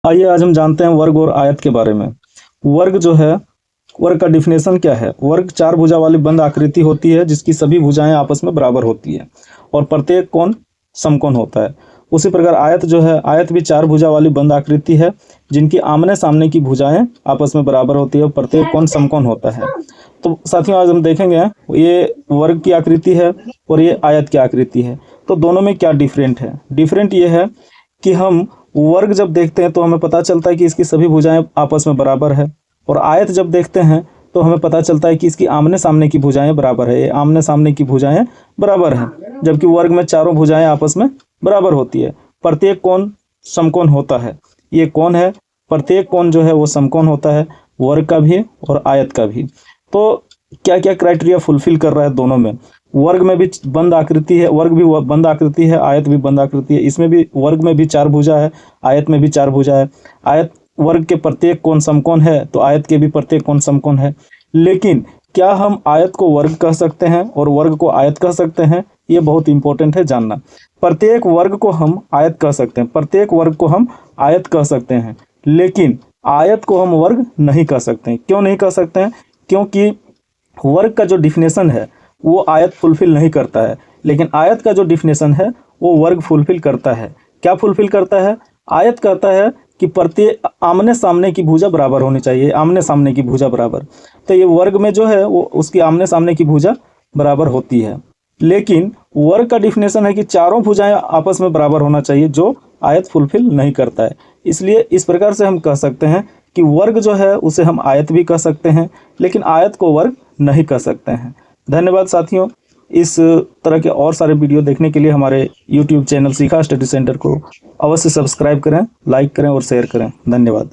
आइए आज हम जानते हैं वर्ग और आयत के बारे में। वर्ग जो है, वर्ग का डिफिनेशन क्या है? वर्ग चार भुजा वाली बंद आकृति होती है जिसकी सभी भुजाएं आपस में बराबर होती है और प्रत्येक कोण समकोण होता है। उसी प्रकार आयत जो है, आयत भी चार भुजा वाली बंद आकृति है जिनकी आमने सामने की भुजाएं आपस में बराबर होती है और प्रत्येक कोण समकोण होता है। तो साथियों आज हम देखेंगे ये वर्ग की आकृति है और ये आयत की आकृति है, तो दोनों में क्या डिफरेंट है। डिफरेंट ये है कि हम वर्ग जब देखते हैं तो हमें पता चलता है कि इसकी सभी भुजाएं आपस में बराबर है, और आयत जब देखते हैं तो हमें पता चलता है कि इसकी आमने सामने की भुजाएं बराबर है। ये आमने सामने की भुजाएं बराबर हैं, जबकि वर्ग में चारों भुजाएं आपस में बराबर होती है। प्रत्येक कोण समकोण होता है। ये कोण है, प्रत्येक कोण जो है वो समकोण होता है, वर्ग का भी और आयत का भी। तो क्या क्या क्राइटेरिया फुलफिल कर रहा है दोनों में? वर्ग में भी बंद आकृति है, वर्ग भी बंद आकृति है, आयत भी बंद आकृति है। इसमें भी वर्ग में भी चार भुजा है, आयत में भी चार भुजा है। आयत वर्ग के प्रत्येक कोण समकोण है तो आयत के भी प्रत्येक कोण समकोण है। लेकिन क्या हम आयत को वर्ग कह सकते हैं और वर्ग को आयत कह सकते हैं? ये बहुत इंपॉर्टेंट है जानना। प्रत्येक वर्ग को हम आयत कह सकते हैं, प्रत्येक वर्ग को हम आयत कह सकते हैं, लेकिन आयत को हम वर्ग नहीं कह सकते हैं। क्यों नहीं कह सकते हैं? क्योंकि वर्ग का जो डिफिनेशन है वो आयत फुलफिल नहीं करता है, लेकिन आयत का जो डिफिनेशन है वो वर्ग फुलफिल करता है। क्या फुलफिल करता है? आयत कहता है कि प्रत्येक आमने सामने की भुजा बराबर होनी चाहिए, आमने सामने की भुजा बराबर। तो ये वर्ग में जो है वो उसकी आमने सामने की भुजा बराबर होती है, लेकिन वर्ग का डिफिनेशन है कि चारों भुजाएं आपस में बराबर होना चाहिए, जो आयत फुलफिल नहीं करता है। इसलिए इस प्रकार से हम कह सकते हैं कि वर्ग जो है उसे हम आयत भी कह सकते हैं, लेकिन आयत को वर्ग नहीं कह सकते हैं। धन्यवाद साथियों। इस तरह के और सारे वीडियो देखने के लिए हमारे YouTube चैनल सीखा स्टडी सेंटर को अवश्य सब्सक्राइब करें, लाइक करें और शेयर करें। धन्यवाद।